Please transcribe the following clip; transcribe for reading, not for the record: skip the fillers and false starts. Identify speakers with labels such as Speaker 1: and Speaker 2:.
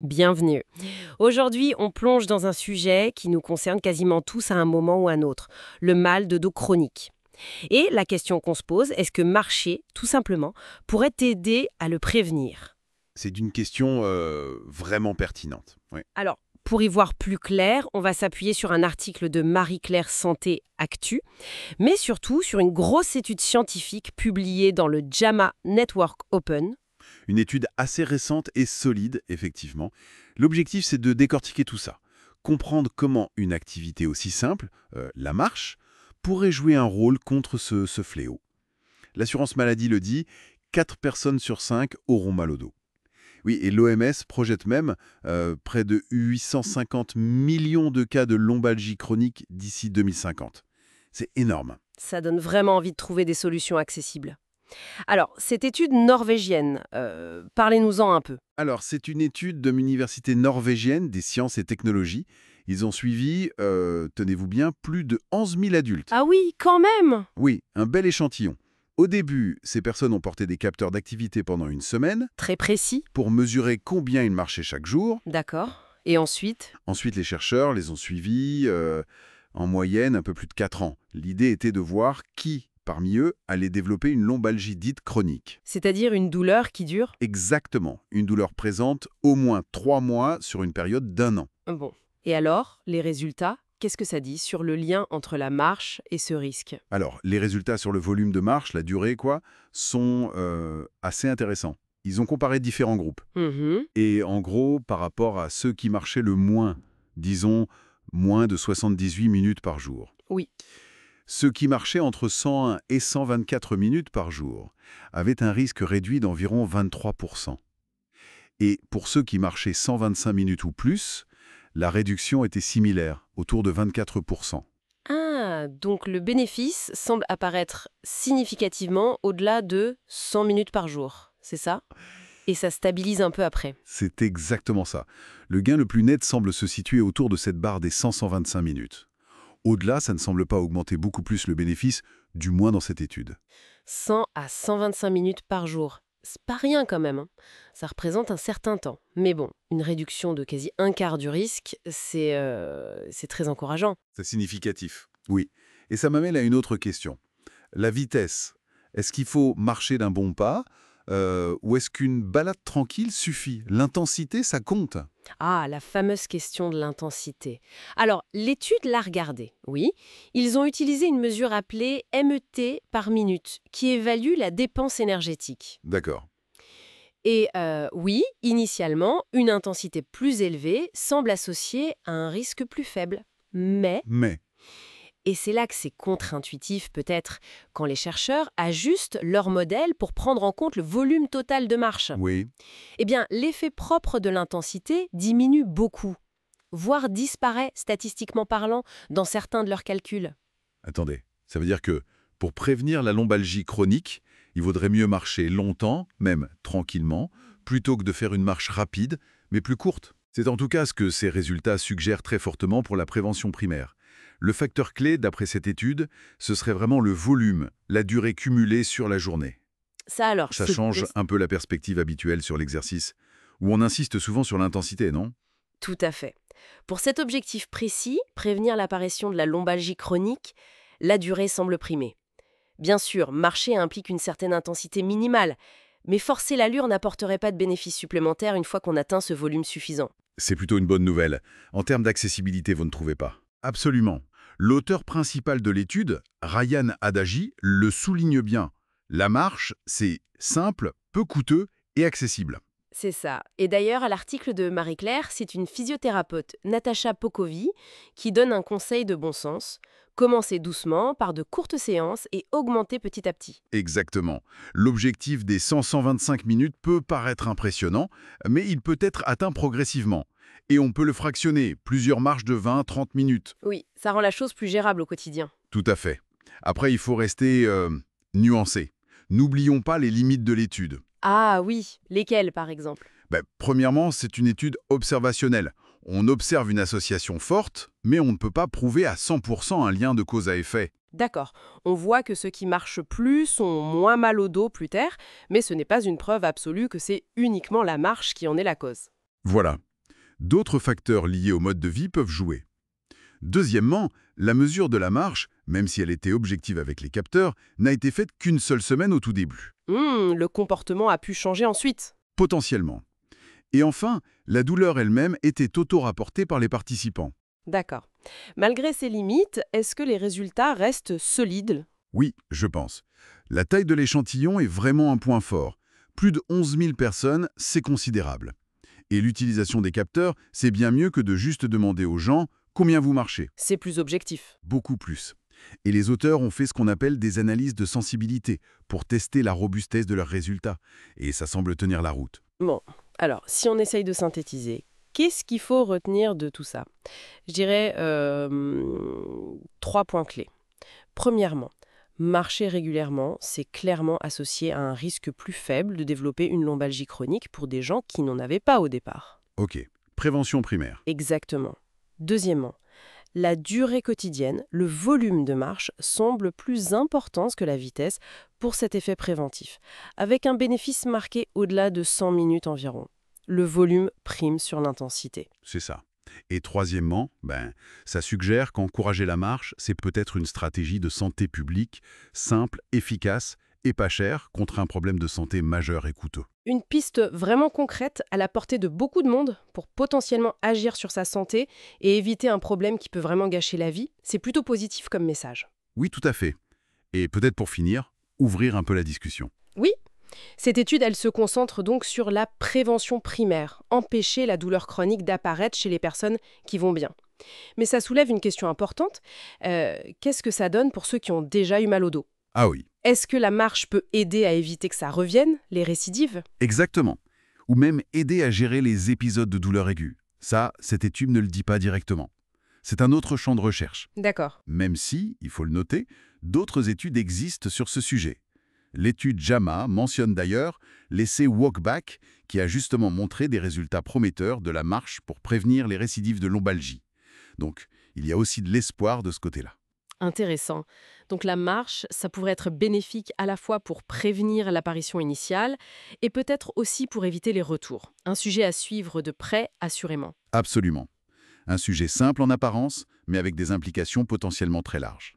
Speaker 1: Bienvenue. Aujourd'hui, on plonge dans un sujet qui nous concerne quasiment tous à un moment ou un autre, le mal de dos chronique. Et la question qu'on se pose, est-ce que marcher, tout simplement, pourrait t'aider à le prévenir?
Speaker 2: C'est une question vraiment pertinente. Ouais.
Speaker 1: Alors, pour y voir plus clair, on va s'appuyer sur un article de Marie-Claire Santé Actu, mais surtout sur une grosse étude scientifique publiée dans le JAMA Network Open.
Speaker 2: Une étude assez récente et solide, effectivement. L'objectif, c'est de décortiquer tout ça. Comprendre comment une activité aussi simple, la marche, pourrait jouer un rôle contre ce fléau. L'assurance maladie le dit, 4 personnes sur 5 auront mal au dos. Oui, et l'OMS projette même près de 850 millions de cas de lombalgie chronique d'ici 2050. C'est énorme.
Speaker 1: Ça donne vraiment envie de trouver des solutions accessibles. Alors, cette étude norvégienne, parlez-nous-en un peu.
Speaker 2: Alors, c'est une étude de l'université norvégienne des sciences et technologies. Ils ont suivi, tenez-vous bien, plus de 11 000 adultes.
Speaker 1: Ah oui, quand même!
Speaker 2: Oui, un bel échantillon. Au début, ces personnes ont porté des capteurs d'activité pendant une semaine
Speaker 1: Très précis,
Speaker 2: pour mesurer combien ils marchaient chaque jour.
Speaker 1: d'accord. Et ensuite?
Speaker 2: Ensuite, les chercheurs les ont suivis en moyenne un peu plus de 4 ans. L'idée était de voir qui, parmi eux, allait développer une lombalgie dite chronique.
Speaker 1: C'est-à-dire une douleur qui dure?
Speaker 2: Exactement, une douleur présente au moins 3 mois sur une période d'1 an.
Speaker 1: Bon. Et alors, les résultats? Qu'est-ce que ça dit sur le lien entre la marche et ce risque?
Speaker 2: Alors, les résultats sur le volume de marche, la durée, sont assez intéressants. Ils ont comparé différents groupes.
Speaker 1: Mhm.
Speaker 2: Et en gros, par rapport à ceux qui marchaient le moins, disons moins de 78 minutes par jour.
Speaker 1: Oui.
Speaker 2: Ceux qui marchaient entre 101 et 124 minutes par jour avaient un risque réduit d'environ 23%. Et pour ceux qui marchaient 125 minutes ou plus, la réduction était similaire, autour de 24%.
Speaker 1: Ah, donc le bénéfice semble apparaître significativement au-delà de 100 minutes par jour, c'est ça? Et ça stabilise un peu après.
Speaker 2: C'est exactement ça. Le gain le plus net semble se situer autour de cette barre des 100-125 minutes. Au-delà, ça ne semble pas augmenter beaucoup plus le bénéfice, du moins dans cette étude.
Speaker 1: 100 à 125 minutes par jour. C'est pas rien quand même, hein. Ça représente un certain temps. Mais bon, une réduction de quasi un quart du risque, c'est très encourageant.
Speaker 2: C'est significatif. Oui. Et ça m'amène à une autre question. La vitesse. Est-ce qu'il faut marcher d'un bon pas ou est-ce qu'une balade tranquille suffit? L'intensité, ça compte.
Speaker 1: Ah, la fameuse question de l'intensité. Alors, l'étude l'a regardée, oui. Ils ont utilisé une mesure appelée MET par minute, qui évalue la dépense énergétique.
Speaker 2: D'accord.
Speaker 1: Et oui, initialement, une intensité plus élevée semble associée à un risque plus faible. Mais,
Speaker 2: Mais,
Speaker 1: et c'est là que c'est contre-intuitif peut-être, quand les chercheurs ajustent leur modèle pour prendre en compte le volume total de marche,
Speaker 2: oui.
Speaker 1: eh bien, l'effet propre de l'intensité diminue beaucoup, voire disparaît statistiquement parlant dans certains de leurs calculs.
Speaker 2: Attendez. Ça veut dire que pour prévenir la lombalgie chronique, il vaudrait mieux marcher longtemps, même tranquillement, plutôt que de faire une marche rapide, mais plus courte. C'est en tout cas ce que ces résultats suggèrent très fortement pour la prévention primaire. Le facteur clé, d'après cette étude, ce serait vraiment le volume, la durée cumulée sur la journée.
Speaker 1: Ça alors,
Speaker 2: Ça change un peu la perspective habituelle sur l'exercice, où on insiste souvent sur l'intensité, non?
Speaker 1: tout à fait. Pour cet objectif précis, prévenir l'apparition de la lombalgie chronique, la durée semble primer. Bien sûr, marcher implique une certaine intensité minimale, mais forcer l'allure n'apporterait pas de bénéfices supplémentaires une fois qu'on atteint ce volume suffisant.
Speaker 2: C'est plutôt une bonne nouvelle. En termes d'accessibilité, vous ne trouvez pas? Absolument. L'auteur principal de l'étude, Ryan Adagi, le souligne bien. La marche, c'est simple, peu coûteux et accessible.
Speaker 1: C'est ça. Et d'ailleurs, à l'article de Marie-Claire, c'est une physiothérapeute, Natacha Pokovi, qui donne un conseil de bon sens. Commencer doucement, par de courtes séances et augmenter petit à petit.
Speaker 2: Exactement. L'objectif des 100-125 minutes peut paraître impressionnant, mais il peut être atteint progressivement. Et on peut le fractionner, plusieurs marches de 20-30 minutes.
Speaker 1: Oui, ça rend la chose plus gérable au quotidien.
Speaker 2: Tout à fait. Après, il faut rester nuancé. N'oublions pas les limites de l'étude.
Speaker 1: Ah oui, lesquels par exemple?
Speaker 2: Premièrement, c'est une étude observationnelle. On observe une association forte, mais on ne peut pas prouver à 100% un lien de cause à effet.
Speaker 1: D'accord, on voit que ceux qui marchent plus ont moins mal au dos plus tard, mais ce n'est pas une preuve absolue que c'est uniquement la marche qui en est la cause.
Speaker 2: Voilà. D'autres facteurs liés au mode de vie peuvent jouer. Deuxièmement, la mesure de la marche, même si elle était objective avec les capteurs, n'a été faite qu'une seule semaine au tout début.
Speaker 1: Le comportement a pu changer ensuite.
Speaker 2: Potentiellement. Et enfin, la douleur elle-même était auto-rapportée par les participants.
Speaker 1: D'accord. Malgré ces limites, est-ce que les résultats restent solides?
Speaker 2: Oui, je pense. La taille de l'échantillon est vraiment un point fort. Plus de 11 000 personnes, c'est considérable. Et l'utilisation des capteurs, c'est bien mieux que de juste demander aux gens combien vous marchez.
Speaker 1: C'est plus objectif.
Speaker 2: Beaucoup plus. Et les auteurs ont fait ce qu'on appelle des analyses de sensibilité pour tester la robustesse de leurs résultats. Et ça semble tenir la route.
Speaker 1: Bon, alors, si on essaye de synthétiser, qu'est-ce qu'il faut retenir de tout ça? Je dirais 3 points clés. Premièrement, marcher régulièrement, c'est clairement associé à un risque plus faible de développer une lombalgie chronique pour des gens qui n'en avaient pas au départ.
Speaker 2: Ok, prévention primaire.
Speaker 1: Exactement. Deuxièmement, la durée quotidienne, le volume de marche semble plus important que la vitesse pour cet effet préventif, avec un bénéfice marqué au-delà de 100 minutes environ. Le volume prime sur l'intensité.
Speaker 2: C'est ça. Et troisièmement, ça suggère qu'encourager la marche, c'est peut-être une stratégie de santé publique simple, efficace et pas chère contre un problème de santé majeur et coûteux.
Speaker 1: Une piste vraiment concrète à la portée de beaucoup de monde pour potentiellement agir sur sa santé et éviter un problème qui peut vraiment gâcher la vie, c'est plutôt positif comme message.
Speaker 2: Oui, tout à fait. Et peut-être pour finir, ouvrir un peu la discussion.
Speaker 1: Oui, cette étude, elle se concentre donc sur la prévention primaire, empêcher la douleur chronique d'apparaître chez les personnes qui vont bien. Mais ça soulève une question importante. Qu'est-ce que ça donne pour ceux qui ont déjà eu mal au dos?
Speaker 2: Ah oui,
Speaker 1: Est-ce que la marche peut aider à éviter que ça revienne, les récidives?
Speaker 2: exactement. Ou même aider à gérer les épisodes de douleur aiguë. Ça, cette étude ne le dit pas directement. C'est un autre champ de recherche.
Speaker 1: D'accord.
Speaker 2: Même si, il faut le noter, d'autres études existent sur ce sujet. L'étude JAMA mentionne d'ailleurs l'essai Walkback qui a justement montré des résultats prometteurs de la marche pour prévenir les récidives de lombalgie. Donc, il y a aussi de l'espoir de ce côté-là.
Speaker 1: Intéressant. Donc la marche, ça pourrait être bénéfique à la fois pour prévenir l'apparition initiale et peut-être aussi pour éviter les retours. Un sujet à suivre de près, assurément.
Speaker 2: Absolument. Un sujet simple en apparence, mais avec des implications potentiellement très larges.